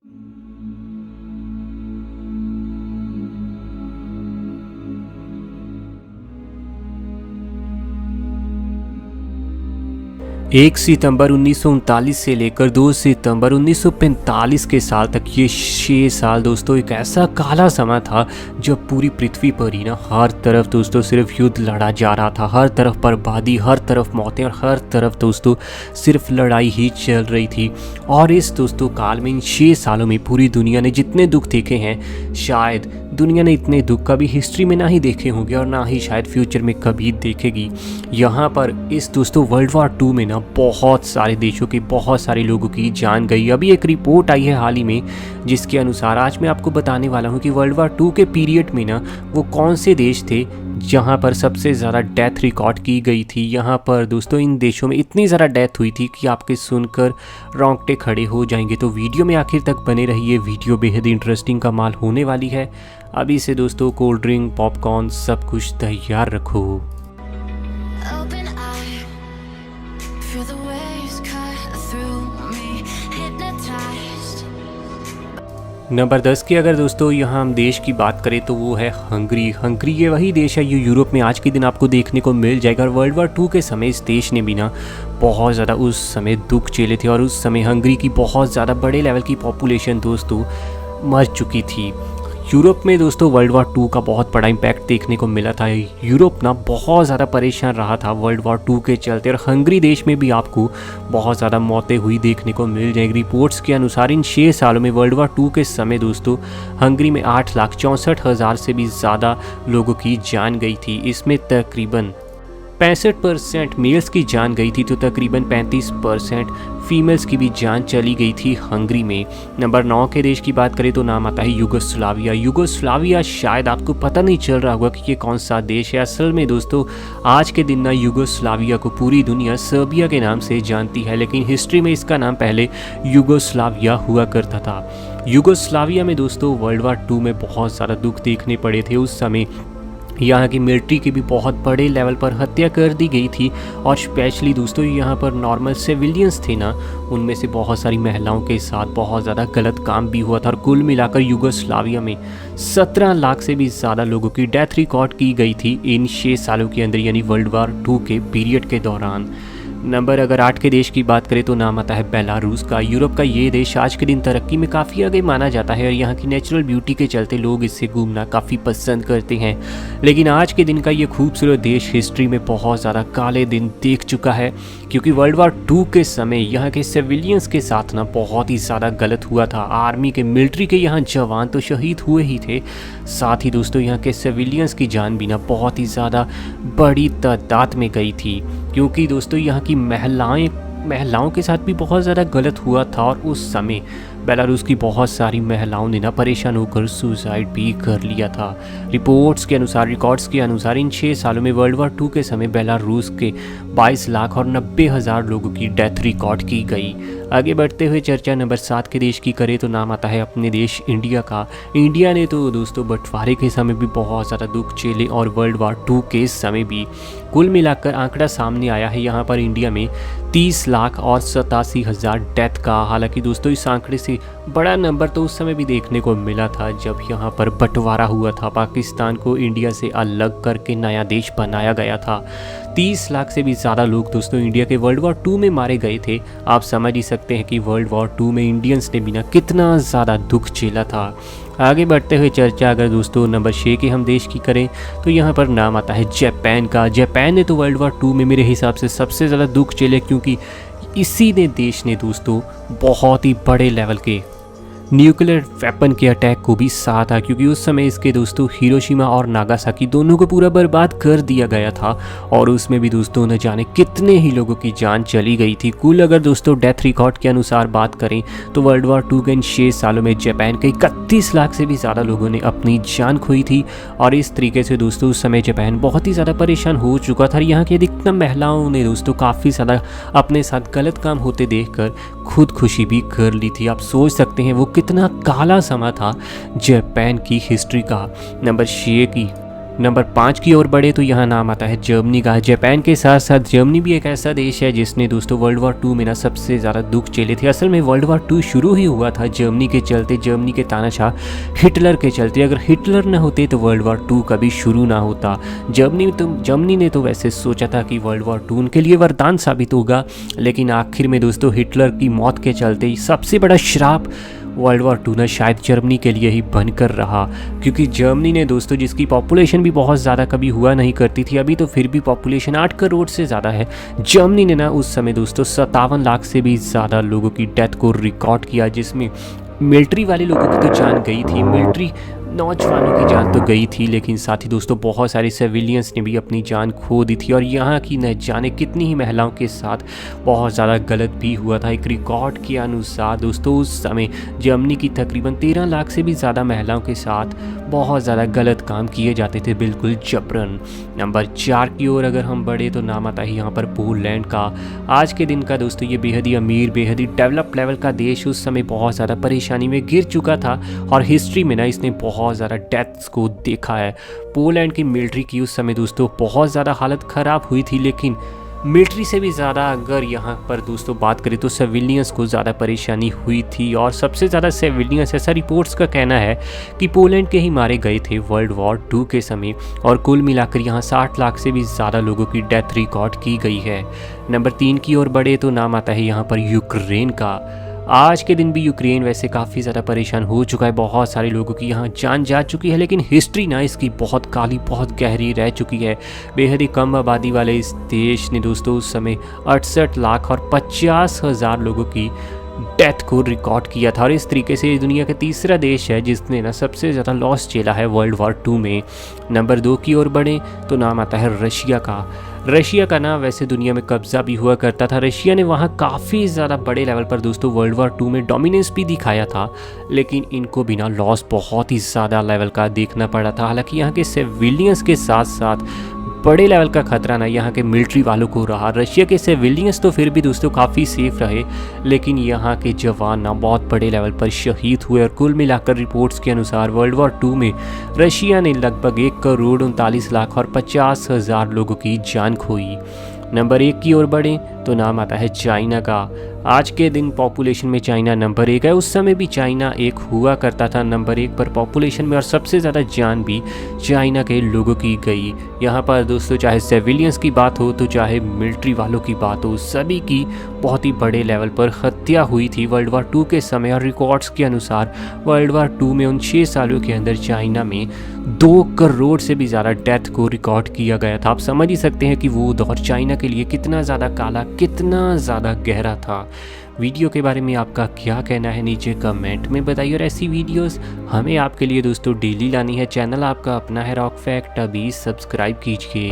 1 सितंबर 1939 से लेकर 2 सितंबर 1945 के साल तक ये 6 साल दोस्तों एक ऐसा काला समय था जब पूरी पृथ्वी पर ही ना हर तरफ दोस्तों सिर्फ युद्ध लड़ा जा रहा था। हर तरफ बर्बादी, हर तरफ मौतें और हर तरफ दोस्तों सिर्फ लड़ाई ही चल रही थी। और इस दोस्तों काल में इन 6 सालों में पूरी दुनिया ने जितने दुख देखे हैं, शायद दुनिया ने इतने दुख कभी हिस्ट्री में ना ही देखे होंगे और ना ही शायद फ्यूचर में कभी देखेगी। यहाँ पर इस दोस्तों वर्ल्ड वॉर 2 में ना बहुत सारे देशों के बहुत सारे लोगों की जान गई। अभी एक रिपोर्ट आई है हाल ही में जिसके अनुसार आज मैं आपको बताने वाला हूँ कि वर्ल्ड वॉर 2 के पीरियड में ना वो कौन से देश थे जहाँ पर सबसे ज़्यादा डेथ रिकॉर्ड की गई थी। यहाँ पर दोस्तों इन देशों में इतनी ज़्यादा डेथ हुई थी कि आपके सुनकर रोंगटे खड़े हो जाएंगे। तो वीडियो में आखिर तक बने रहिए, वीडियो बेहद इंटरेस्टिंग कमाल होने वाली है। अभी से दोस्तों कोल्ड ड्रिंक, पॉपकॉर्न सब कुछ तैयार रखो। नंबर 10 की अगर दोस्तों यहाँ हम देश की बात करें तो वो है हंगरी। हंगरी ये वही देश है, ये यूरोप में आज के दिन आपको देखने को मिल जाएगा। और वर्ल्ड वॉर 2 के समय इस देश ने भी ना बहुत ज़्यादा उस समय दुख झेले थे और उस समय हंगरी की बहुत ज़्यादा बड़े लेवल की पॉपुलेशन दोस्तों मर चुकी थी। यूरोप में दोस्तों वर्ल्ड वॉर 2 का बहुत बड़ा इम्पैक्ट देखने को मिला था। यूरोप ना बहुत ज़्यादा परेशान रहा था वर्ल्ड वॉर 2 के चलते और हंगरी देश में भी आपको बहुत ज़्यादा मौतें हुई देखने को मिल जाएगी। रिपोर्ट्स के अनुसार इन 6 सालों में वर्ल्ड वॉर 2 के समय दोस्तों हंगरी में 8,64,000 से भी ज़्यादा लोगों की जान गई थी। इसमें तकरीबन 65% मेल्स की जान गई थी तो तकरीबन 35% फीमेल्स की भी जान चली गई थी हंगरी में। नंबर 9 के देश की बात करें तो नाम आता है यूगोस्लाविया। यूगोस्लाविया शायद आपको पता नहीं चल रहा होगा कि ये कौन सा देश है। असल में दोस्तों आज के दिन ना यूगोस्लाविया को पूरी दुनिया सर्बिया के नाम से जानती है, लेकिन हिस्ट्री में इसका नाम पहले यूगोस्लाविया हुआ करता था। यूगोस्लाविया में दोस्तों वर्ल्ड वॉर 2 में बहुत ज़्यादा दुख देखने पड़े थे। उस समय यहाँ की मिलिट्री की भी बहुत बड़े लेवल पर हत्या कर दी गई थी और स्पेशली दोस्तों यहाँ पर नॉर्मल सिविलियंस थे ना, उनमें से बहुत सारी महिलाओं के साथ बहुत ज़्यादा गलत काम भी हुआ था। और कुल मिलाकर यूगोस्लाविया में 17 लाख से भी ज़्यादा लोगों की डेथ रिकॉर्ड की गई थी इन 6 सालों के अंदर, यानी वर्ल्ड वॉर 2 के पीरियड के दौरान। नंबर अगर 8 के देश की बात करें तो नाम आता है बेलारूस का। यूरोप का ये देश आज के दिन तरक्की में काफ़ी आगे माना जाता है और यहाँ की नेचुरल ब्यूटी के चलते लोग इससे घूमना काफ़ी पसंद करते हैं। लेकिन आज के दिन का ये खूबसूरत देश हिस्ट्री में बहुत ज़्यादा काले दिन देख चुका है, क्योंकि वर्ल्ड वॉर 2 के समय यहाँ के सिविलियंस के साथ ना बहुत ही ज़्यादा गलत हुआ था। आर्मी के, मिलिट्री के यहाँ जवान तो शहीद हुए ही थे, साथ ही दोस्तों यहाँ के सिविलियंस की जान भी ना बहुत ही ज़्यादा बड़ी तादाद में गई थी, क्योंकि दोस्तों यहाँ की महिलाओं के साथ भी बहुत ज़्यादा गलत हुआ था। और उस समय बेलारूस की बहुत सारी महिलाओं ने ना परेशान होकर सुसाइड भी कर लिया था। रिकॉर्ड्स के अनुसार इन 6 सालों में वर्ल्ड वॉर 2 के समय बेलारूस के 22,90,000 लोगों की डेथ रिकॉर्ड की गई। आगे बढ़ते हुए चर्चा नंबर 7 के देश की करें तो नाम आता है अपने देश इंडिया का। इंडिया ने तो दोस्तों बंटवारे के समय भी बहुत ज़्यादा दुख झेले और वर्ल्ड वॉर 2 के समय भी। कुल मिलाकर आंकड़ा सामने आया है यहाँ पर इंडिया में 30,87,000 डेथ का। हालांकि दोस्तों इस आंकड़े से बड़ा नंबर तो उस समय भी देखने को मिला था जब यहाँ पर बंटवारा हुआ था, पाकिस्तान को इंडिया से अलग करके नया देश बनाया गया था। 30 लाख से भी ज़्यादा लोग दोस्तों इंडिया के वर्ल्ड वॉर 2 में मारे गए थे। आप समझ ही सकते हैं कि वर्ल्ड वॉर 2 में इंडियंस ने बिना कितना ज़्यादा दुख झेला था। आगे बढ़ते हुए चर्चा अगर दोस्तों नंबर 6 के हम देश की करें तो यहाँ पर नाम आता है जापान का। जापान ने तो वर्ल्ड वॉर 2 में मेरे हिसाब से सबसे ज़्यादा दुख झेले, क्योंकि इसी ने देश ने दोस्तों बहुत ही बड़े लेवल के न्यूक्लियर वेपन के अटैक को भी सहा था, क्योंकि उस समय इसके दोस्तों हिरोशिमा और नागासाकी दोनों को पूरा बर्बाद कर दिया गया था और उसमें भी दोस्तों न जाने कितने ही लोगों की जान चली गई थी। कुल अगर दोस्तों डेथ रिकॉर्ड के अनुसार बात करें तो वर्ल्ड वॉर 2 के इन 6 सालों में जापान के 31 लाख से भी ज़्यादा लोगों ने अपनी जान खोई थी। और इस तरीके से दोस्तों उस समय जापान बहुत ही ज़्यादा परेशान हो चुका था। यहाँ की अधिकतर महिलाओं ने दोस्तों काफ़ी ज़्यादा अपने साथ गलत काम होते देखकर खुदकुशी भी कर ली थी। आप सोच सकते हैं वो कितना काला समय था जापान की हिस्ट्री का। नंबर 6 की नंबर 5 की ओर बढ़े तो यहाँ नाम आता है जर्मनी का। जापान के साथ साथ जर्मनी भी एक ऐसा देश है जिसने दोस्तों वर्ल्ड वॉर 2 में ना सबसे ज़्यादा दुख झेले थे। असल में वर्ल्ड वॉर 2 शुरू ही हुआ था जर्मनी के चलते, जर्मनी के तानाशाह हिटलर के चलते। अगर हिटलर न होते तो वर्ल्ड वॉर 2 कभी शुरू ना होता। जर्मनी ने तो वैसे सोचा था कि वर्ल्ड वॉर 2 उनके लिए वरदान साबित होगा, लेकिन आखिर में दोस्तों हिटलर की मौत के चलते सबसे बड़ा श्राप वर्ल्ड वॉर 2 ना शायद जर्मनी के लिए ही बनकर रहा, क्योंकि जर्मनी ने दोस्तों जिसकी पॉपुलेशन भी बहुत ज़्यादा कभी हुआ नहीं करती थी, अभी तो फिर भी पॉपुलेशन 8 करोड़ से ज़्यादा है। जर्मनी ने ना उस समय दोस्तों 57 लाख से भी ज़्यादा लोगों की डेथ को रिकॉर्ड किया, जिसमें मिलिट्री वाले लोगों की तो जान गई थी, मिलिट्री नौजवानों की जान तो गई थी, लेकिन साथ ही दोस्तों बहुत सारे सिविलियंस ने भी अपनी जान खो दी थी। और यहाँ की न जाने कितनी ही महिलाओं के साथ बहुत ज़्यादा गलत भी हुआ था। एक रिकॉर्ड के अनुसार दोस्तों उस समय जर्मनी की तकरीबन 13 लाख से भी ज़्यादा महिलाओं के साथ बहुत ज़्यादा गलत काम किए जाते थे, बिल्कुल जबरन। नंबर 4 की ओर अगर हम बढ़े तो नाम आता है यहाँ पर पोलैंड का। आज के दिन का दोस्तों ये बेहद ही अमीर, बेहद ही डेवलप लेवल का देश उस समय बहुत ज़्यादा परेशानी में गिर चुका था, और हिस्ट्री में ना इसने बहुत ज़्यादा डेथ्स को देखा है। पोलैंड की मिलिट्री की उस समय दोस्तों बहुत ज़्यादा हालत ख़राब हुई थी, लेकिन मिलिट्री से भी ज़्यादा अगर यहाँ पर दोस्तों बात करें तो सिविलियंस को ज़्यादा परेशानी हुई थी, और सबसे ज़्यादा सिविलियंस, ऐसा रिपोर्ट्स का कहना है कि पोलैंड के ही मारे गए थे वर्ल्ड वॉर 2 के समय, और कुल मिलाकर यहाँ 60 लाख से भी ज़्यादा लोगों की डेथ रिकॉर्ड की गई है। नंबर 3 की ओर बढ़े तो नाम आता है यहाँ पर यूक्रेन का। आज के दिन भी यूक्रेन वैसे काफ़ी ज़्यादा परेशान हो चुका है, बहुत सारे लोगों की यहाँ जान जा चुकी है, लेकिन हिस्ट्री ना इसकी बहुत काली, बहुत गहरी रह चुकी है। बेहद ही कम आबादी वाले इस देश ने दोस्तों उस समय 68 लाख और 50,000 लोगों की डेथ को रिकॉर्ड किया था, और इस तरीके से दुनिया का तीसरा देश है जिसने ना सबसे ज़्यादा लॉस झेला है वर्ल्ड वॉर 2 में। नंबर 2 की ओर बढ़े तो नाम आता है रशिया का। रशिया का ना वैसे दुनिया में कब्जा भी हुआ करता था। रशिया ने वहाँ काफ़ी ज़्यादा बड़े लेवल पर दोस्तों वर्ल्ड वॉर 2 में डोमिनेंस भी दिखाया था, लेकिन इनको बिना लॉस बहुत ही ज़्यादा लेवल का देखना पड़ा था। हालांकि यहाँ के सिविलियंस के साथ साथ बड़े लेवल का खतरा ना यहाँ के मिलिट्री वालों को रहा। रशिया के सिविलियंस तो फिर भी दोस्तों काफ़ी सेफ रहे, लेकिन यहाँ के जवान ना बहुत बड़े लेवल पर शहीद हुए, और कुल मिलाकर रिपोर्ट्स के अनुसार वर्ल्ड वॉर 2 में रशिया ने लगभग 1 करोड़ 39 लाख और 50,000 लोगों की जान खोई। नंबर 1 की ओर बढ़ें तो नाम आता है चाइना का। आज के दिन पॉपुलेशन में चाइना नंबर 1 है। उस समय भी चाइना एक हुआ करता था नंबर 1 पर पॉपुलेशन में, और सबसे ज़्यादा जान भी चाइना के लोगों की गई। यहाँ पर दोस्तों चाहे सिविलियंस की बात हो तो चाहे मिलिट्री वालों की बात हो, सभी की बहुत ही बड़े लेवल पर हत्या हुई थी वर्ल्ड वॉर 2 के समय। और रिकॉर्ड्स के अनुसार वर्ल्ड वॉर 2 में उन 6 सालों के अंदर चाइना में 2 करोड़ से भी ज़्यादा डेथ को रिकॉर्ड किया गया था। आप समझ ही सकते हैं कि वो दौर चाइना के लिए कितना ज़्यादा काला, कितना ज़्यादा गहरा था। वीडियो के बारे में आपका क्या कहना है नीचे कमेंट में बताइए, और ऐसी वीडियोस हमें आपके लिए दोस्तों डेली लानी है। चैनल आपका अपना है रॉक फैक्ट, अभी सब्सक्राइब कीजिए।